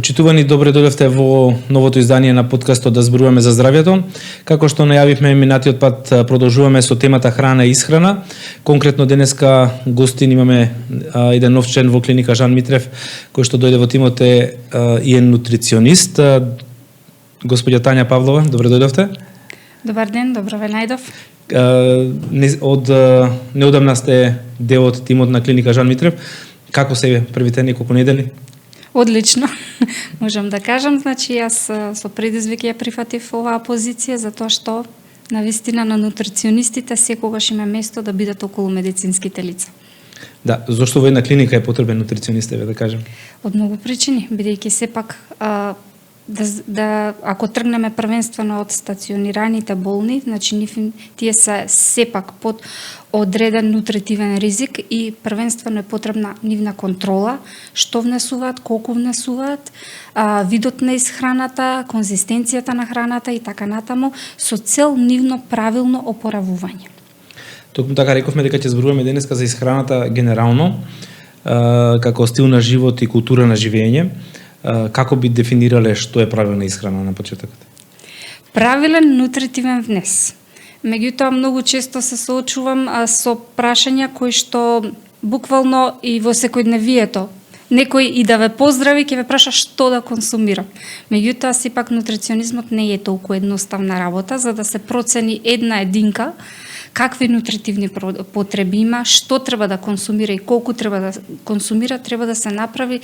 Почитувани, добре дојдовте во новото издание на подкастот Да зборуваме за здравјето. Како што најавивме минатиот пат, продолжуваме со темата храна и исхрана. Конкретно денеска гостин имаме еден нов член во клиника Жан Митрев, кој што дојде во тимот и е нутриционист. Господја Тања Павлова, добре дојдовте. Добар ден, добро ве најдов. Од неодамна сте дел од тимот на клиника Жан Митрев. Како се првите неколку недели? Одлично, можам да кажам. Значи, јас со предизвик ја прифатив оваа позиција, затоа што навистина на нутриционистите секогаш има место да бидат околу медицинските лица. Да, зошто во една клиника е потребен нутриционист, да кажем? Од многу причини, бидејќи сепак ако тргнеме првенствено од стационираните болни, значи тие се сепак под одреден нутритивен ризик и првенствено е потребна нивна контрола, што внесуваат, колку внесуваат, видот на исхраната, конзистенцијата на храната и така натаму, со цел нивно правилно опоравување. Токму така рековме дека ќе зборуваме денеска за исхраната генерално, како стил на живот и култура на живење. Како би дефинирале што е правилна исхрана на почетокот? Правилен нутритивен внес. Меѓутоа, многу често се соочувам со прашања кои што буквално и во секојдневието некој и да ве поздрави, ќе ве праша што да консумирам. Меѓутоа, сепак нутриционизмот не е толку едноставна работа, за да се процени една единка какви нутритивни потреби има, што треба да консумира и колку треба да консумира, треба да се направи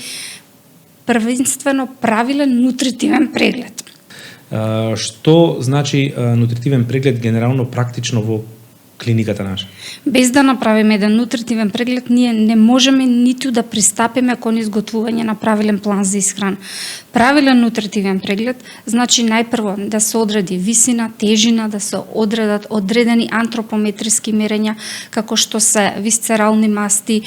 првенствено правилен нутритивен преглед. Што значи нутритивен преглед генерално практично во клиниката наша? Без да направиме еден нутритивен преглед, ние не можеме ниту да пристапиме кон изготвување на правилен план за исхрана. Правилен нутритивен преглед значи најпрво да се одреди висина, тежина, да се одредат одредени антропометриски мерења, како што се висцерални масти,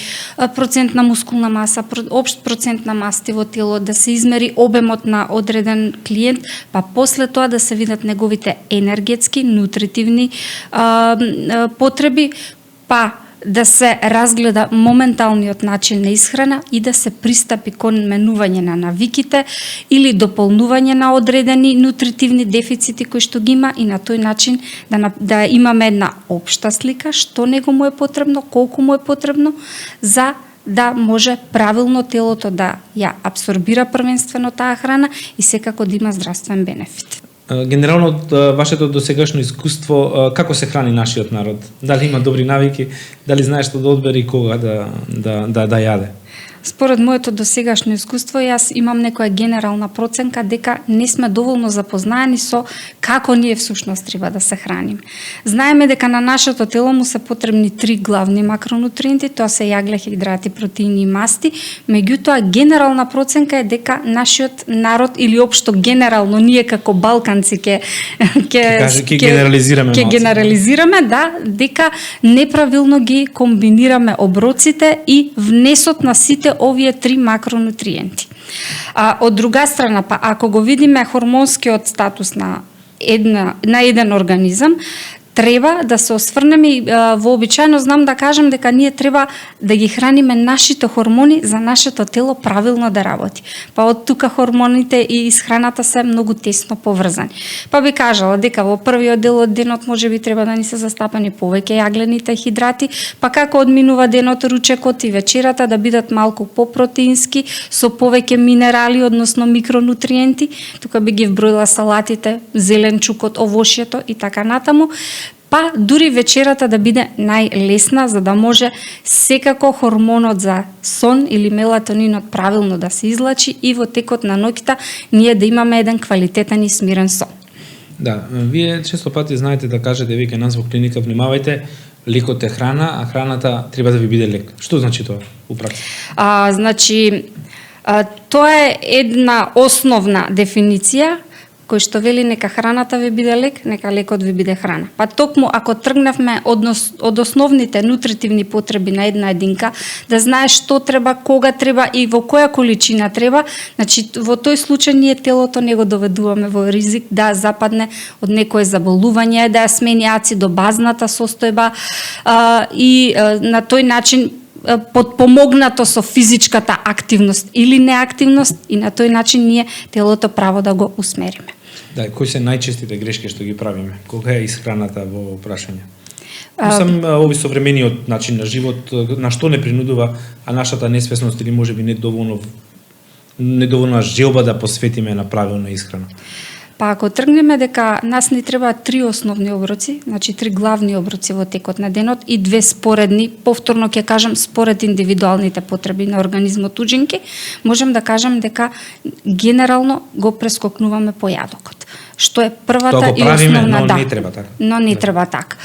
процент на мускулна маса, општ процент на масти во тело, да се измери обемот на одреден клиент, па после тоа да се видат неговите енергетски, нутритивни потреби, па да се разгледа моменталниот начин на исхрана и да се пристапи кон менување на навиките или дополнување на одредени нутритивни дефицити кои што ги има и на тој начин да имаме една општа слика што него му е потребно, колку му е потребно за да може правилно телото да ја абсорбира првенствено таа храна и секако да има здравствен бенефит. Генерално од вашето досегашно искуство, како се храни нашиот народ? Дали има добри навики, дали знае што да одбери и кога да јаде? Според моето досегашно искуство, јас имам некоја генерална проценка дека не сме доволно запознаени со како ние всушност треба да се храним. Знаеме дека на нашето тело му се потребни 3 главни макронутриенти, тоа се јагле, хидрати, протеини и масти, меѓутоа генерална проценка е дека нашиот народ или општо генерално ние како балканци ќе генерализираме, да, дека неправилно ги комбинираме оброците и внесот на сите овие 3 макронутриенти. Од друга страна, па ако го видиме хормонскиот статус на еден организам, треба да се осврнеме и вообичаено знам да кажем дека ние треба да ги храниме нашите хормони за нашето тело правилно да работи. Па од тука хормоните и исхраната се многу тесно поврзани. Па би кажала дека во првиот дел од денот можеби треба да ни се застапени повеќе јаглените хидрати, па како одминува денот, ручекот и вечерата да бидат малку попротеински со повеќе минерали, односно микронутриенти. Тука би ги вброила салатите, зеленчукот, овошјето и така натаму. Па дури вечерата да биде најлесна, за да може секако хормонот за сон или мелатонинот правилно да се излачи и во текот на ноќта ние да имаме еден квалитетен и смирен сон. Да, вие често пати знаете да кажете веќе нас во клиника внимавајте, лекот е храна, а храната треба да ви биде лек. Што значи тоа у пракса? Значи, тоа е една основна дефиниција кој што вели нека храната ви биде лек, нека лекот ви биде храна. Па токму ако тргнавме од основните нутритивни потреби на една единка, да знае што треба, кога треба и во која количина треба, значи во тој случај ние телото не го доведуваме во ризик да западне од некое заболување, да ја смени ацидобазната состојба и на тој начин подпомогнато со физичката активност или неактивност и на тој начин ние телото право да го усмериме. Да, кои се најчестите грешки што ги правиме? Кога е исхраната во прашање? Сам овој современиот начин на живот, на што не принудува, а нашата несвесност или можеби недоволна желба да посветиме на правилна исхрана? Па ако тргнеме дека нас не требаат 3 основни оброци, значи 3 главни оброци во текот на денот и 2 споредни, повторно ќе кажам според индивидуалните потреби на организмот учинки, можем да кажам дека генерално го прескокнуваме појадокот. Што е првата и основна, но не треба така. Но не треба така.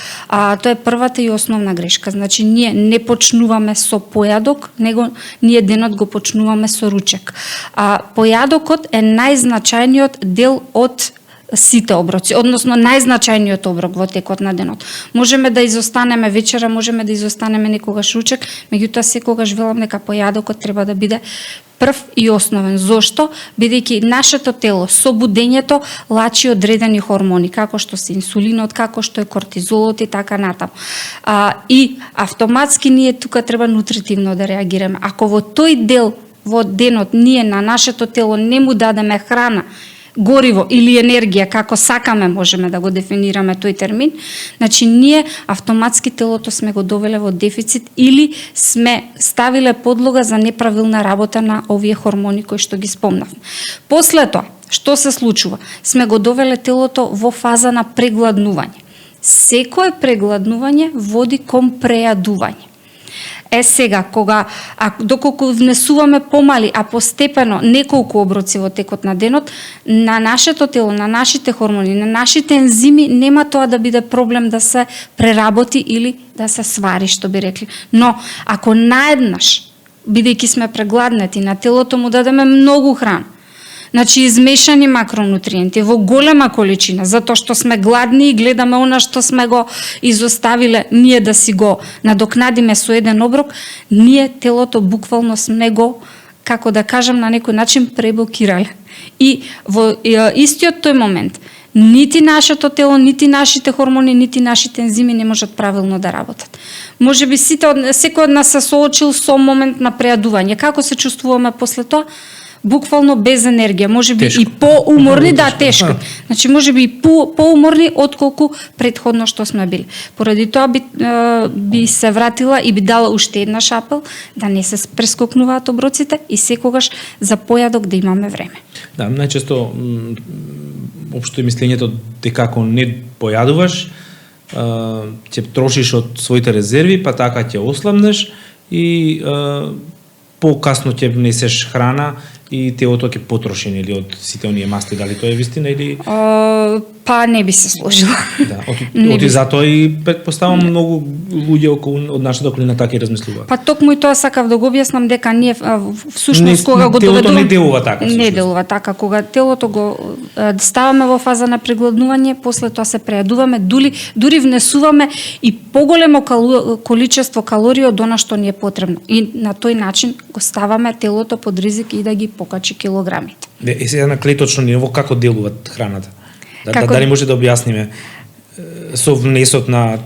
Тоа е првата и основна грешка. Значи ние не почнуваме со појадок, него ние денот го почнуваме со ручек. Појадокот е најзначајниот дел од сите оброци, односно најзначајниот оброк во текот на денот. Можеме да изостанеме вечера, можеме да изостанеме некогаш ручек, меѓутоа секогаш велам дека појадокот треба да биде прв и основен. Зошто? Бидејќи нашето тело со будењето лачи одредени хормони, како што се инсулинот, како што е кортизолот и така натаму. И автоматски ние тука треба нутритивно да реагираме. Ако во тој дел во денот ние на нашето тело не му дадеме храна, гориво или енергија, како сакаме можеме да го дефинираме тој термин, значи ние автоматски телото сме го довеле во дефицит или сме ставиле подлога за неправилна работа на овие хормони кои што ги спомнав. После тоа, што се случува? Сме го довеле телото во фаза на прегладнување. Секое прегладнување води кон прејадување. Сега, доколку внесуваме помали, а постепено неколку оброци во текот на денот, на нашето тело, на нашите хормони, на нашите ензими, нема тоа да биде проблем да се преработи или да се свари, што би рекли. Но, ако наеднаш, бидејќи сме прегладнати, на телото му дадеме многу храна, значи измешани макронутриенти во голема количина, затоа што сме гладни и гледаме она што сме го изоставиле, ние да си го надокнадиме со еден оброк, ние телото буквално сме го, како да кажам, на некој начин преблокирале. И во истиот тој момент, нити нашето тело, нити нашите хормони, нити нашите ензими не можат правилно да работат. Можеби секој од нас се соочил со момент на прејадување. Како се чувствуваме после тоа? Буквално без енергија, можеби и поуморни, да, тешко. Значи можеби и поуморни отколку претходно што сме били. Поради тоа би се вратила и би дала уште една шапел да не се прескокнуваат оброците и секогаш за појадок да имаме време. Да, најчесто општо е мислењето дека ако не појадуваш, ќе трошиш од своите резерви, па така ќе ослабнеш и покасно ќе внесеш храна и телото ќе потроши или од сите оние масти, дали тоа е вистина или па не би се сложила. Да, од затоа и претпоставам многу луѓе од нашата околина така и размислуваат. Па токму и тоа сакав да го објаснам дека ние всушност кога го доведуваме, телото не делува така. Не делува така, кога телото го ставаме во фаза на прегладнување, после тоа се прејадуваме, дури внесуваме и поголемо количество калории од она што ни е потребно. И на тој начин го ставаме телото под ризик и да ги покачи килограмите. Сега на клеточно ниво како делуваат храната? Дали може да објасниме со внесот на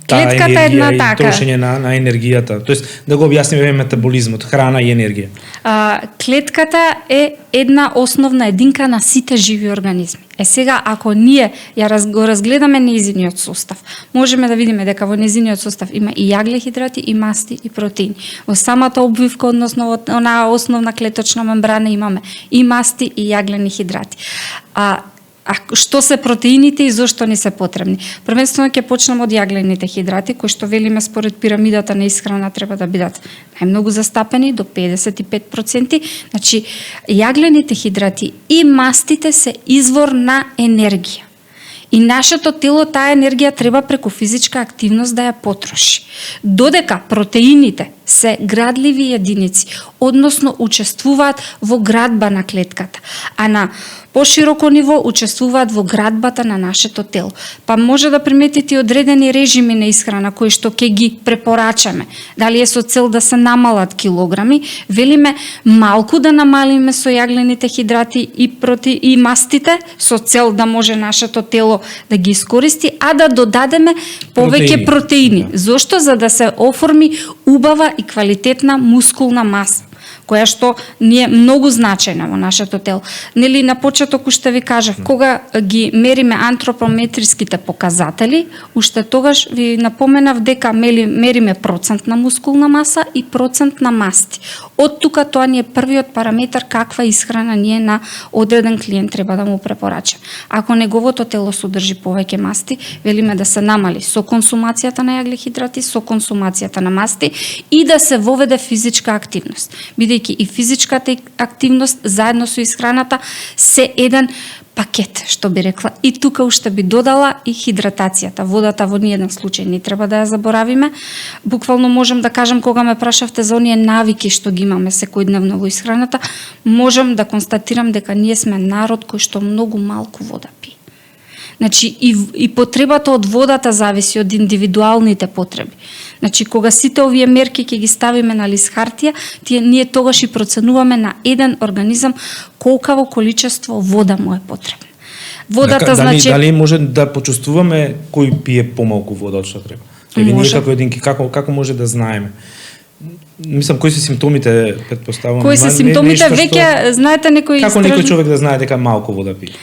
таа енергија и трошење на енергијата? Тоест, да го објасниме метаболизмот, храна и енергија. Клетката е една основна единка на сите живи организми. Сега, ако ние го разгледаме нејзиниот состав, можеме да видиме дека во нејзиниот состав има и јаглехидрати, и масти, и протеини. Во самата обвивка, односно во онаа основна клеточна мембрана, имаме и масти, и јаглени хидрати. А што се протеините и зошто ни се потребни? Првенствено ќе почнеме од јаглените хидрати, кои што велиме според пирамидата на исхрана треба да бидат најмногу застапени до 55%. Значи, јаглените хидрати и мастите се извор на енергија. И нашето тело таа енергија треба преку физичка активност да ја потроши. Додека протеините се градливи единици односно учествуваат во градба на клетката, а на пошироко ниво учествуваат во градбата на нашето тело. Па може да приметите одредени режими на исхрана кои што ќе ги препорачаме. Дали е со цел да се намалат килограми, велиме малку да намалиме со јаглените хидрати и мастите со цел да може нашето тело да ги искористи, а да додадеме повеќе протеини. Зошто? За да се оформи убава и квалитетна мускулна маса, која што ни е многу значајна во нашето тело. Нели на почеток уште ви кажав, кога ги мериме антропометриските показатели, уште тогаш ви напоменав дека мериме процент на мускулна маса и процент на масти. Од тука тоа ни е првиот параметар каква исхрана ние на одреден клиент треба да му препорачаме. Ако неговото тело содржи повеќе масти, велиме да се намали со консумацијата на јаглехидрати, со консумацијата на масти и да се воведе физичка активност. Бидејќи и физичката активност заедно со исхраната се еден пакет, што би рекла. И тука уште би додала и хидратацијата. Водата во ниеден случај не треба да ја заборавиме. Буквално можем да кажем, кога ме прашавте за оние навики што ги имаме секојдневно во исхраната, можем да констатирам дека ние сме народ кој што многу малку вода пие. Значи, и потребата од водата зависи од индивидуалните потреби. Значи, кога сите овие мерки ќе ги ставиме на лист хартија, ние тогаш и проценуваме на еден организам колкаво количество вода му е потребно. Водата, значи... Дали може да почувствуваме кој пие помалку вода од што треба? Или ние како единки, како може да знаеме? Мислам, кои се симптомите, претпоставувам? Кои се симптомите, веќе знаете некои како некој човек да знае дека малку вода пие?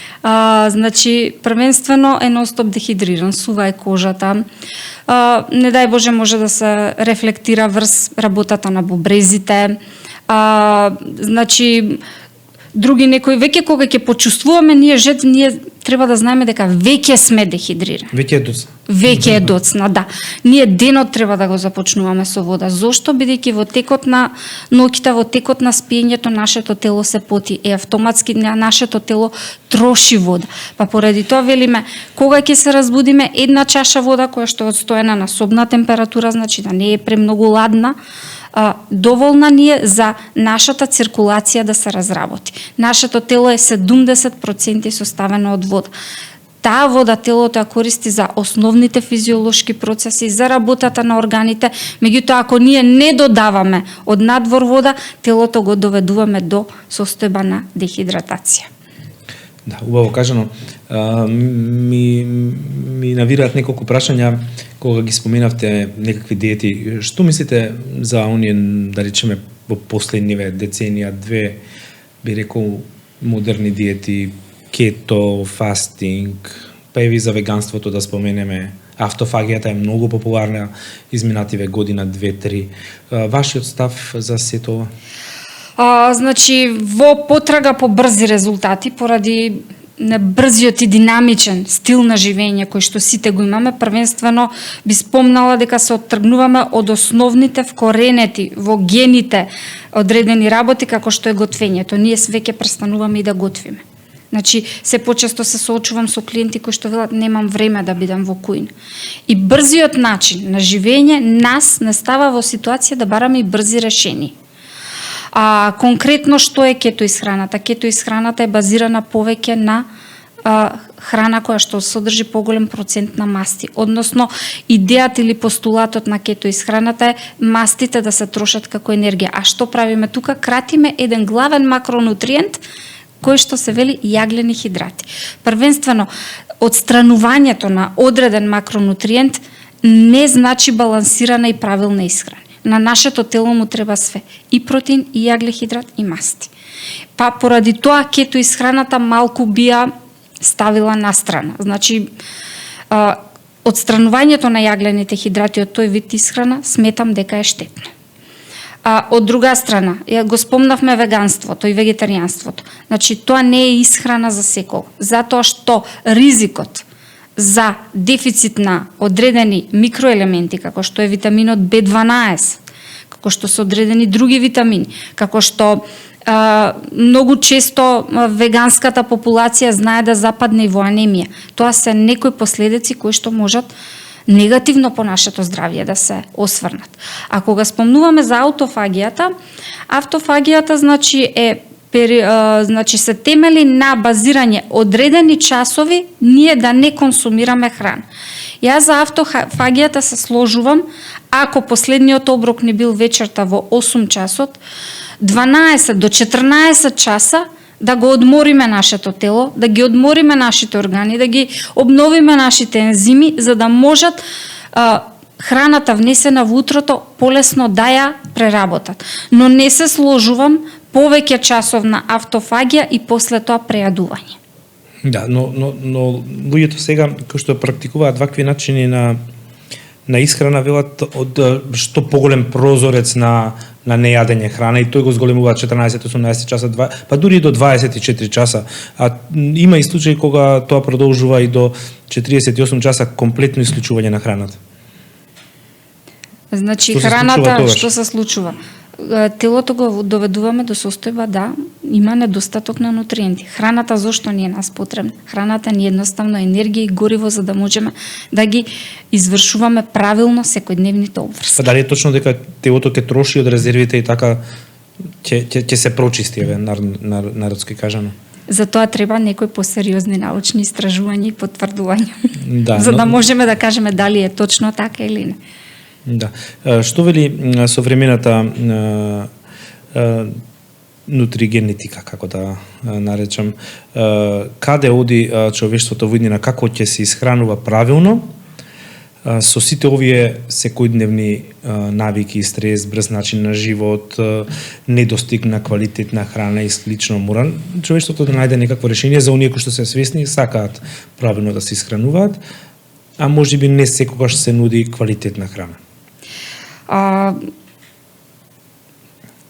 Значи, првенствено е нон-стоп дехидриран, сува е кожата. Не дај Боже може да се рефлектира врз работата на бубрезите. Значи, други некои веќе кога ќе почувствуваме ние треба да знаеме дека веќе сме дехидрирани. Веќе е доцна. Веќе е доцна, да. Ние денот треба да го започнуваме со вода. Зошто? Бидејќи во текот на ноќта, во текот на спиењето нашето тело се поти и автоматски нашето тело троши вода. Па поради тоа велиме, кога ќе се разбудиме, една чаша вода која што е одстоена на собна температура, значи да не е премногу ладна, доволна ни е за нашата циркулација да се разработи. Нашето тело е 70% составено од вода. Таа вода телото ја користи за основните физиолошки процеси, за работата на органите, меѓутоа ако ние не додаваме од надвор вода, телото го доведуваме до состојба на дехидратација. Да, убаво кажано. Ми навираат неколку прашања кога ги споменавте некакви диети. Што мислите за оние, да речеме, во последниве деценија, две, би рекол, модерни диети, кето, фастинг, па и за веганството да споменеме. Автофагијата е многу популарна изминативе година, 2-3. Вашиот став за сето ова? Значи, во потрага по брзи резултати, поради брзиот и динамичен стил на живење кој што сите го имаме, првенствено би спомнала дека се оттргнуваме од основните вкоренети во гените одредени работи како што е готвењето. Ние веќе престануваме и да готвиме. Значи, се почесто се соочувам со клиенти кои што велат немам време да бидам во кујна. И брзиот начин на живење нас не става во ситуација да бараме и брзи решени. Конкретно што е кето исхраната? Кето исхраната е базирана повеќе на храна која што содржи поголем процент на масти. Односно, идејата или постулатот на кето исхраната е мастите да се трошат како енергија. А што правиме тука? Кратиме еден главен макронутриент кој што се вели јаглени хидрати. Првенствено, отстранувањето на одреден макронутриент не значи балансирана и правилна исхрана. На нашето тело му треба све. И протеин, и јаглехидрат, и масти. Па поради тоа кето исхраната малку би ја ставила на страна. Значи, отстранувањето на јаглените хидрати од тој вид исхрана сметам дека е штетно. Од друга страна, го спомнавме веганството и вегетаријанството. Значи, тоа не е исхрана за секој. Затоа што ризикот за дефицит на одредени микроелементи, како што е витаминот B12, како што се одредени други витамини, како што многу често веганската популација знае да западне и во анемија. Тоа се некои последици кои што можат негативно по нашето здравје да се осврнат. А кога спомнуваме за автофагијата значи значи се темели на базирање одредени часови ние да не консумираме храна. Јас за автофагијата се сложувам ако последниот оброк не бил вечерта во 8 часот, 12 до 14 часа да го одмориме нашето тело, да ги одмориме нашите органи, да ги обновиме нашите ензими, за да можат храната внесена во утрото полесно да ја преработат. Но не се сложувам повеќе часов на автофагија и после тоа прејадување. Да, но луѓето сега кои што практикуваат вакви начини на исхрана велат од што поголем прозорец на нејадење храна и тој го зголемуваат 14-18 часа, па дури и до 24 часа. А има и случаи кога тоа продолжува и до 48 часа комплетно исклучување на храната. Значи храната што се случува? Телото го доведуваме до состојба да има недостаток на нутриенти. Храната зошто не е нас потребна? Храната ни е едноставно енергија и гориво за да можеме да ги извршуваме правилно секојдневните обврски. Па дали е точно дека телото ќе троши од резервите и така ќе се прочисти, народски кажано? За тоа треба некои посериозни научни истражувања и потврдувања. Да, за да можеме да кажеме дали е точно така или не. Да. Што вели современата нутригенетика, како да наречам, каде оди човештвото во иднина, како ќе се исхранува правилно со сите овие секојдневни навики, стрес, брз начин на живот, недостиг на квалитетна храна и слично, мора човештвото да најде некакво решение за оние кои што се свесни и сакаат правилно да се исхрануваат, а можеби не секогаш се нуди квалитетна храна.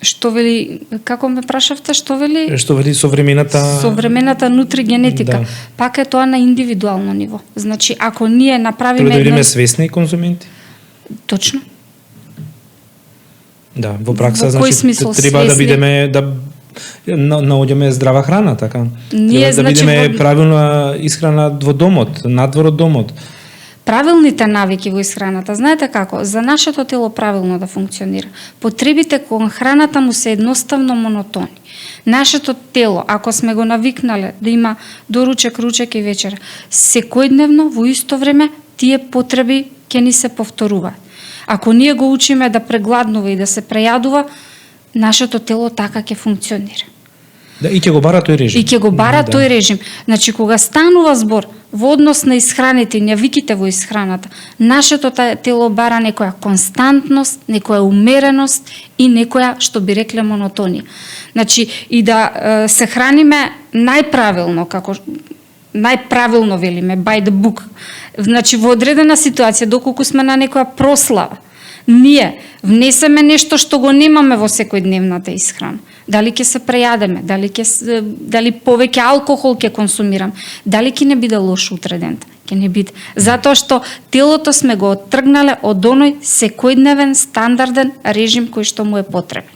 Што вели, како ме прашавте, што вели? Што вели современата нутригенетика. Да. Пак е тоа на индивидуално ниво. Значи, ако ние направиме... Треба да бидеме свесни конзументи? Точно. Да, во пракса, значи, треба свесни? Да бидеме, да наоѓаме здрава храна, така? Ние, треба да бидеме правилна исхрана во домот, надвор од домот. Правилните навики во исхраната, знаете како? За нашето тело правилно да функционира. Потребите кон храната му се едноставно монотони. Нашето тело, ако сме го навикнале да има доручек, ручек и вечер, секојдневно во исто време тие потреби ќе ни се повторуваат. Ако ние го учиме да прегладнува и да се прејадува, нашето тело така ќе функционира. Да, и ќе го бара тој режим. И ќе го бара тој режим. Значи, кога станува збор во однос на исхраните и навиките во исхраната, нашето тело бара некоја константност, некоја умереност и некоја, што би рекле, монотонија. Значи, и да се храниме најправилно, како најправилно велиме, by the book. Значи, во одредена ситуација, доколку сме на некоја прослава, ние внесеме нешто што го немаме во секојдневната исхрана. Дали ќе се прејадеме, дали повеќе алкохол ќе консумирам, дали ќе не биде лош утре дента, ќе не биде. Затоа што телото сме го оттргнале од оној секојдневен стандарден режим кој што му е потребен.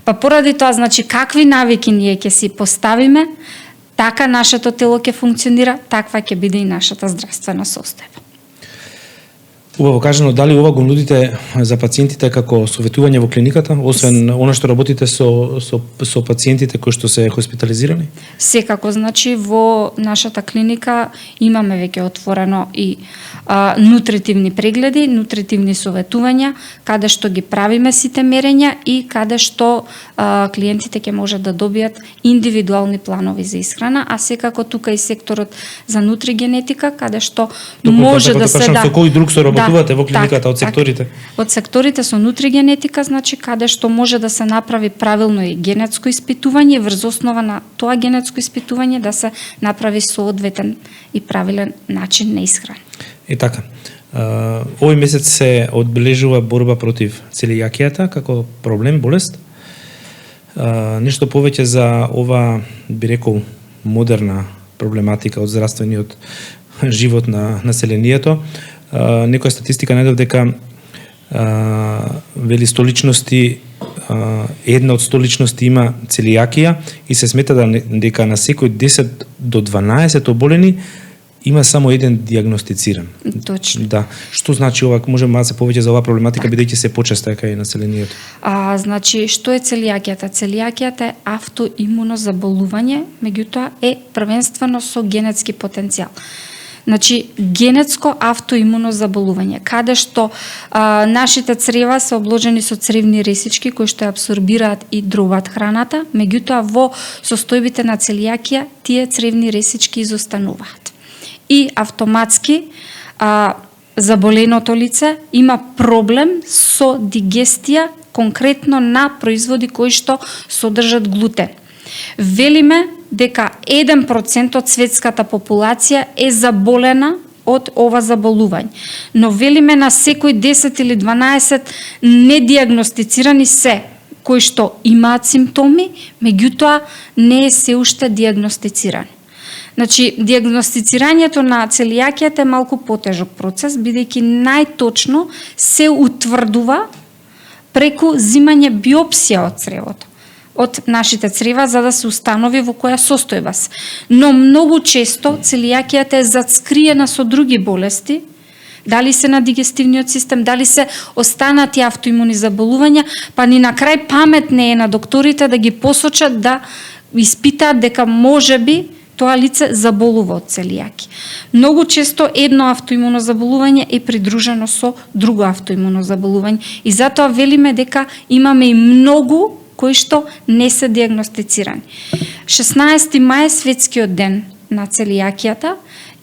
Па поради тоа, значи, какви навики ние ќе си поставиме, така нашето тело ќе функционира, таква ќе биде и нашата здравствена состојба. Убаво кажано, дали ова го нудите за пациентите како советување во клиниката, освен она што работите со пациентите кои што се хоспитализирани? Секако, значи во нашата клиника имаме веќе отворено и нутритивни прегледи, нутритивни советувања, каде што ги правиме сите мерења и каде што клиентите ќе можат да добијат индивидуални планови за исхрана, а секако тука и секторот за нутригенетика, каде што може да се со кој друг се работувате во клиниката од секторите? Од секторите со нутригенетика, значи каде што може да се направи правилно и генетско испитување, врз основа на тоа генетско испитување да се направи соодветен и правилен начин на исхрана. И така, овој месец се одбележува борба против целијакијата како проблем, болест. Нешто повеќе за ова, би рекол, модерна проблематика од здравствениот живот на населението. Некоја статистика најдов дека вели столичности, една од столичности има целијакија и се смета дека на секој 10 до 12 оболени има само еден диагностициран. Точно. Да. Што значи ова? Можеме малце повеќе за оваа проблематика, бидејќи се почеста кај населението. Значи, што е целијакијата? Целијакијата е автоимуно заболување, меѓутоа е првенствено со генетски потенцијал. Значи, генетско автоимуно заболување, каде што нашите црева се обложени со цревни ресички кои што ја абсорбираат и дробат храната, меѓутоа во состојбите на целијакија тие цревни ресички изостануваат. И автоматски заболеното лице има проблем со дигестија конкретно на производи кои што содржат глутен. Велиме дека 1% од светската популација е заболена од ова заболување, но велиме на секој 10 или 12 недиагностицирани се кои што имаат симптоми, меѓутоа не е се уште диагностицирани. Значи, диагностицирањето на целијакијата е малку потежок процес, бидејќи најточно се утврдува преку зимање биопсија од цревото, од нашите црева, за да се установи во која состојба се. Но многу често целијакијата е зацкриена со други болести, дали се на дигестивниот систем, дали се останати автоимуни заболувања, па ни на крај памет не е на докторите да ги посочат да испитаат дека можеби тоа лице заболува од целијаки. Многу често едно автоимуно заболување е придружено со друго автоимуно заболување и затоа велиме дека имаме и многу кои што не се диагностицирани. 16 мај е светскиот ден на целијакијата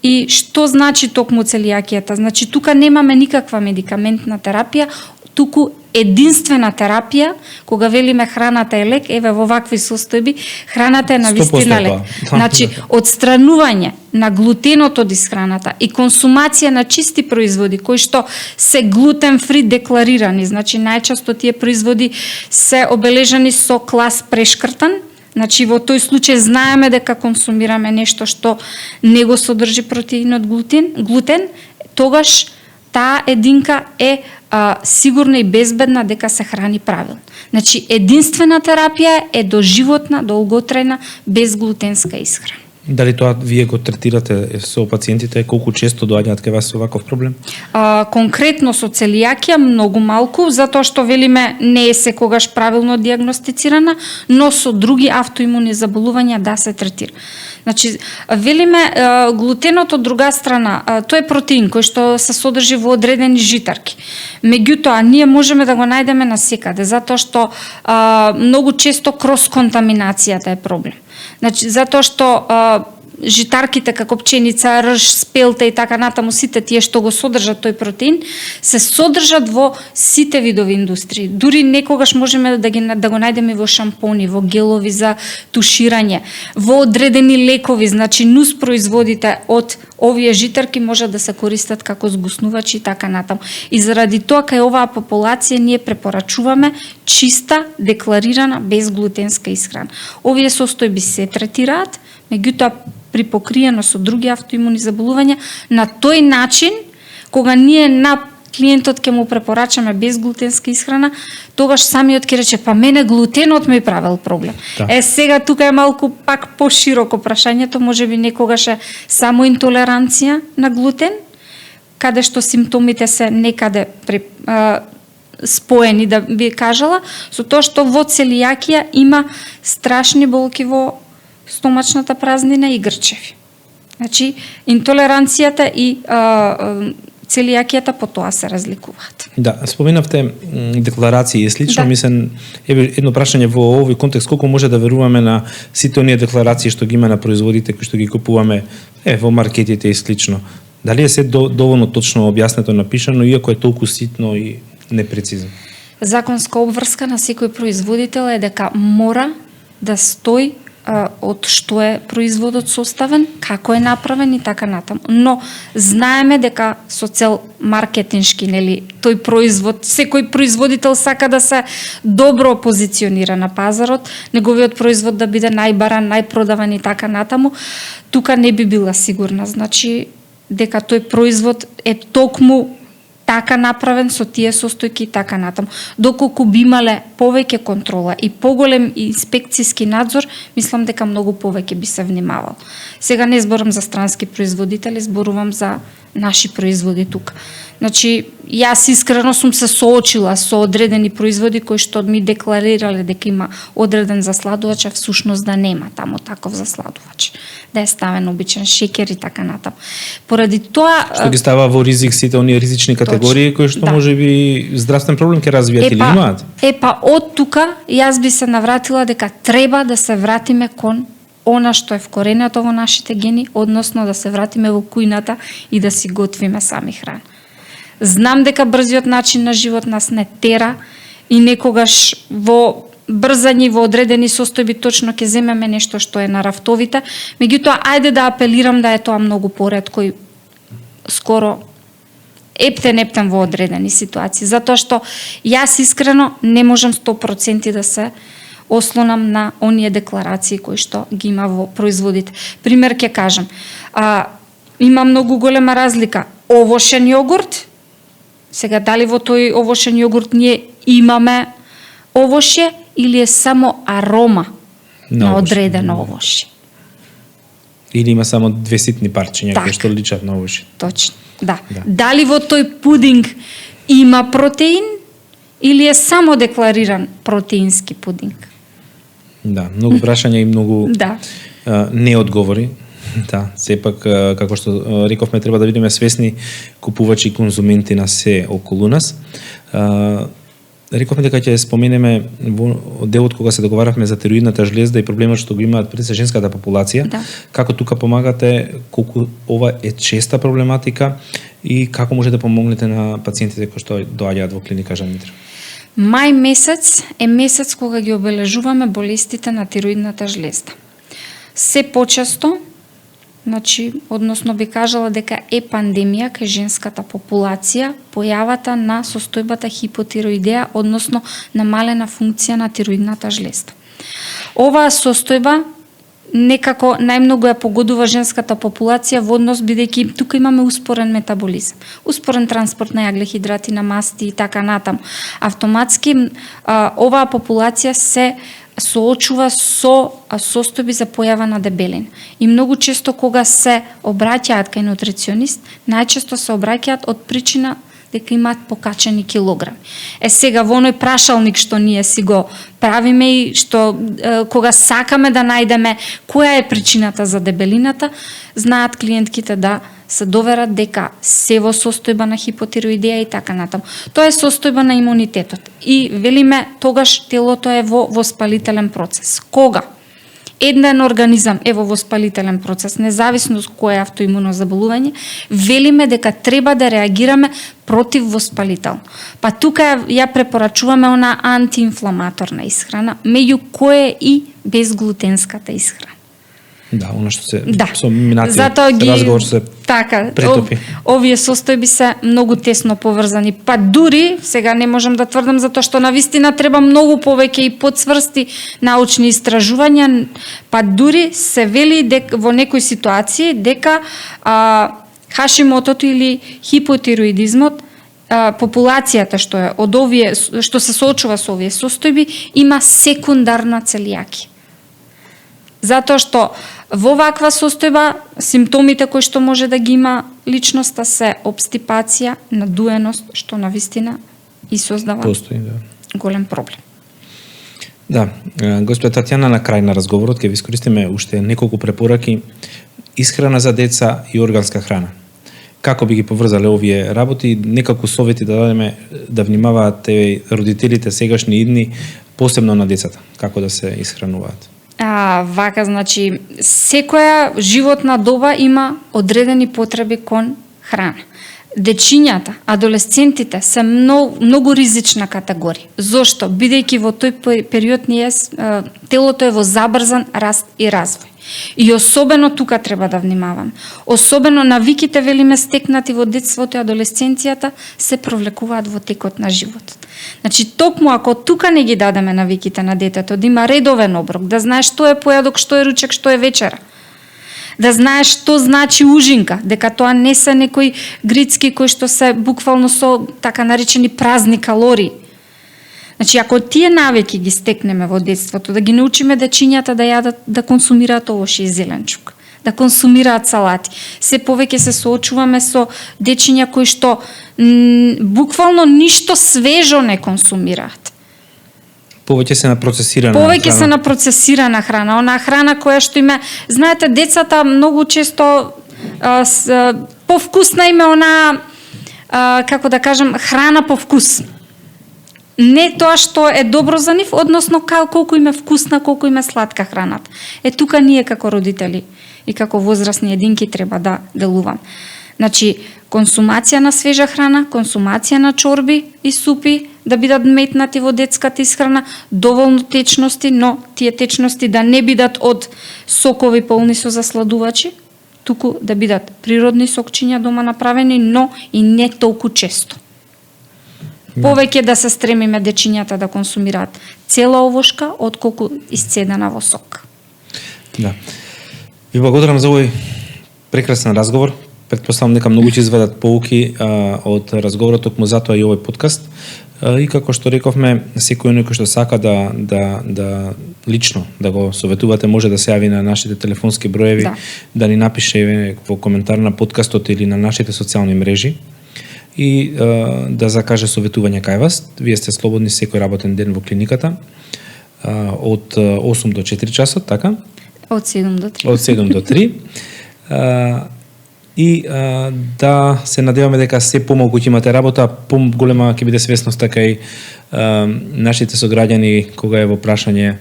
и што значи токму целијакијата? Значи тука немаме никаква медикаментна терапија, туку единствена терапија, кога велиме храната е лек, еве во вакви состојби, храната е навистина лек. Значи, отстранување на глутенот од исхраната и консумација на чисти производи, кои што се глутен фри декларирани, значи најчесто тие производи се обележани со клас прешкртан, значи во тој случај знаеме дека консумираме нешто што не го содржи протеинот глутен, тогаш таа единка е сигурна и безбедна дека се храни правилно. Значи, единствена терапија е доживотна, долготрајна, безглутенска исхрана. Дали тоа вие го третирате со пациентите, колку често доаѓаат кај вас со ваков проблем? Конкретно со целијакија многу малку, затоа што велиме не е секогаш правилно диагностицирана, но со други автоимуни заболувања да се третира. Значи, велиме глутенот од друга страна, тој е протеин кој што се содржи во одредени житарки. Меѓутоа, ние можеме да го најдеме насекаде, затоа што многу често крос-контаминацијата е проблем. Значи, затоа што житарките како пченица, рж, спелта и така натаму, сите тие што го содржат тој протеин, се содржат во сите видови индустрии. Дури некогаш можеме да го најдеме во шампони, во гелови за туширање, во одредени лекови, значи нус производите од овие житарки може да се користат како згуснувачи и така натаму. И заради тоа кај оваа популација ние препорачуваме чиста, декларирана, безглутенска исхрана. Овие состојби се третираат, меѓутоа припокриено со други автоимуни заболувања, на тој начин, кога ние на клиентот ќе му препорачаме безглутенска исхрана, тогаш самиот ќе рече, па мене глутенот ми правел проблем. Да. Сега тука е малку пак пошироко прашањето, можеби некогаш е само интолеранција на глутен, каде што симптомите се некаде споени, да би кажала, со тоа што во целијакија има страшни болки во стомачната празнина и грчеви. Значи, интолеранцијата и целијакијата по тоа се разликуваат. Да, споменавте декларации и слично, да. Мислам, едно прашање во овој контекст, колку може да веруваме на сите оние декларации што ги има на производите кои што ги купуваме во маркетите и слично. Дали е се доволно точно објаснето, напишано, иако е толку ситно и непрецизно? Законска обврска на секој производител е дека мора да стои од што е производот составен, како е направен и така натаму. Но знаеме дека со цел маркетиншки, нели, тој производ, секој производител сака да се добро позиционира на пазарот, неговиот производ да биде најбаран, најпродаван и така натаму. Тука не би била сигурна, значи дека тој производ е токму така направен со тие состојки и така натаму. Доколку би имале повеќе контрола и поголем инспекцијски надзор, мислам дека многу повеќе би се внимавал. Сега не зборам за странски производители, зборувам за наши производи тука. Значи, јас искрено сум се соочила со одредени производи кои што ми декларирале дека има одреден засладувач, а всушност да нема таму таков засладувач. Да е ставен обичен шеќер и така натаму. Поради тоа што ги става во ризик сите оние ризични категории кои што можеби здравствен проблем ќе развијат или имаат. Од тука јас би се навратила дека треба да се вратиме кон она што е вкоренето во нашите гени, односно да се вратиме во кујната и да си готвиме сами храна. Знам дека брзиот начин на живот нас не тера и некогаш во брзање во одредени состојби точно ќе земеме нешто што е на рафтовите, меѓутоа ајде да апелирам да е тоа многу поретко и скоро ептен во одредени ситуации, затоа што јас искрено не можам 100% да се ослонам на оние декларации кои што ги има во производите. Пример ќе кажам. Има многу голема разлика. Овошен јогурт, сега дали во тој овошен јогурт ние имаме овошје или е само арома на одредено овошје. Или има само две ситни парчиња кои што личат на овошје. Точно, да. Дали во тој пудинг има протеин или е само деклариран протеински пудинг? Да, многу прашања и многу неодговори. Да, сепак, како што рековме, треба да бидеме свесни купувачи и конзументи на се околу нас. Рековме дека ќе споменеме во делот кога се договаравме за тироидната жлезда и проблемот што го имаат пред се женската популација, како тука помагате, колку ова е честа проблематика и како може да помогнете на пациентите кои што доаѓаат во клиника Жан Митров? Мај месец е месец кога ги обележуваме болестите на тироидната жлезда. Се почесто, односно би кажала дека е пандемија кај женската популација појавата на состојбата хипотироидеа, односно намалена функција на тироидната жлезда. Оваа состојба некако најмногу ја погодува женската популација во однос бидејќи тука имаме успорен метаболизам, успорен транспорт на јаглехидрати, на масти и така натаму. Автоматски оваа популација се соочува со состојби за појава на дебелина. И многу често кога се обраќаат кај нутриционист, најчесто се обраќаат од причина дека имаат покачени килограми. Сега во оној прашалник што ние си го правиме и што кога сакаме да најдеме која е причината за дебелината, знаат клиентките да се доверат дека се во состојба на хипотироидеа и така натаму. Тоа е состојба на имунитетот. И велиме тогаш телото е во воспалителен процес. Кога еден организам е во воспалителен процес, независно кој е автоимуно заболување, велиме дека треба да реагираме противвоспалително. Па тука ја препорачуваме она антиинфламаторна исхрана, меѓу кој е и безглутенската исхрана. Да, она што се со минатиот разговор се претопи. Овие состојби се многу тесно поврзани. Па дури, сега не можам да тврдам затоа што навистина треба многу повеќе и подсврсти научни истражувања, па дури се вели дека во некои ситуации дека хашимотото или хипотироидизмот, популацијата што е од овие што се соочува со овие состојби има секундарна целијакија. Затоа што во ваква состојба симптомите кои што може да ги има личноста се обстипација, надуеност, што навистина и создава голем проблем. Да, господа Татјана, на крај на разговорот ќе ви искористиме уште неколку препораки: исхрана за деца и органска храна. Како би ги поврзале овие работи, некако совети да дадеме да внимаваат родителите сегашни идни, посебно на децата, како да се исхрануваат? Вака, значи, секоја животна доба има одредени потреби кон храна. Дечињата, адолесцентите се многу ризична категорија. Зошто? Бидејќи во тој период телото е во забрзан раст и развој. И особено тука треба да внимаваме. Особено навиките, велиме, стекнати во детството и адолесценцијата се провлекуваат во текот на животот. Значи, токму ако тука не ги дадеме навиките на детето, да има редовен оброк, да знае што е појадок, што е ручек, што е вечера, да знаеш што значи ужинка, дека тоа не се некои грицки кои што се буквално со така наречени празни калории. Значи, ако тие навики ги стекнеме во детството, да ги научиме дечињата да јадат, да консумираат овоше и зеленчук, да консумираат салати. Се повеќе се соочуваме со дечиња кои што буквално ништо свежо не консумираат. Повеќе се на процесирана Повеќе храна. се на процесирана храна, онаа храна која што име, знаете, децата многу често повкусна име онаа, како да кажам, храна по вкус. Не тоа што е добро за нив, односно колку им е вкусна, колку им е сладка храната. Тука ние како родители и како возрастни единки треба да делувам. Значи, консумација на свежа храна, консумација на чорби и супи да бидат метнати во детската исхрана, доволно течности, но тие течности да не бидат од сокови полни со засладувачи, туку да бидат природни сокчиња дома направени, но и не толку често. Повеќе да се стремиме дечињата да консумираат цела овошка, отколку исцедена во сок. Да. Ви благодарам за овој прекрасен разговор. Претпоставам дека многу ќе изведат поуки од разговорот, токму затоа и овој подкаст. И како што рековме, секој кој што сака да лично да го советувате, може да се јави на нашите телефонски броеви, да ни напише во коментар на подкастот или на нашите социјални мрежи и да закаже советување кај вас. Вие сте слободни секој работен ден во клиниката од 8 до 4 часот, така? Од 7 до 3. Од 7 до 3. И да се надеваме дека се помалку ќе имате работа, поголема ќе биде свесност така и нашите сограѓани кога е во прашање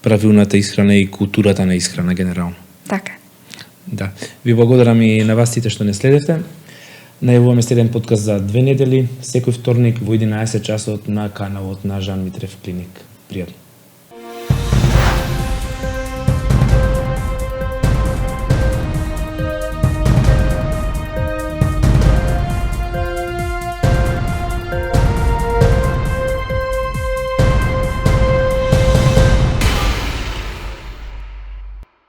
правилната исхрана и културата на исхрана генерално. Така. Да. Ви благодарам и на вас сите што не следевте. Најавуваме следен подкаст за 2 недели, секој вторник во 11 часот на каналот на Жан Митрев клиник. Пријатно.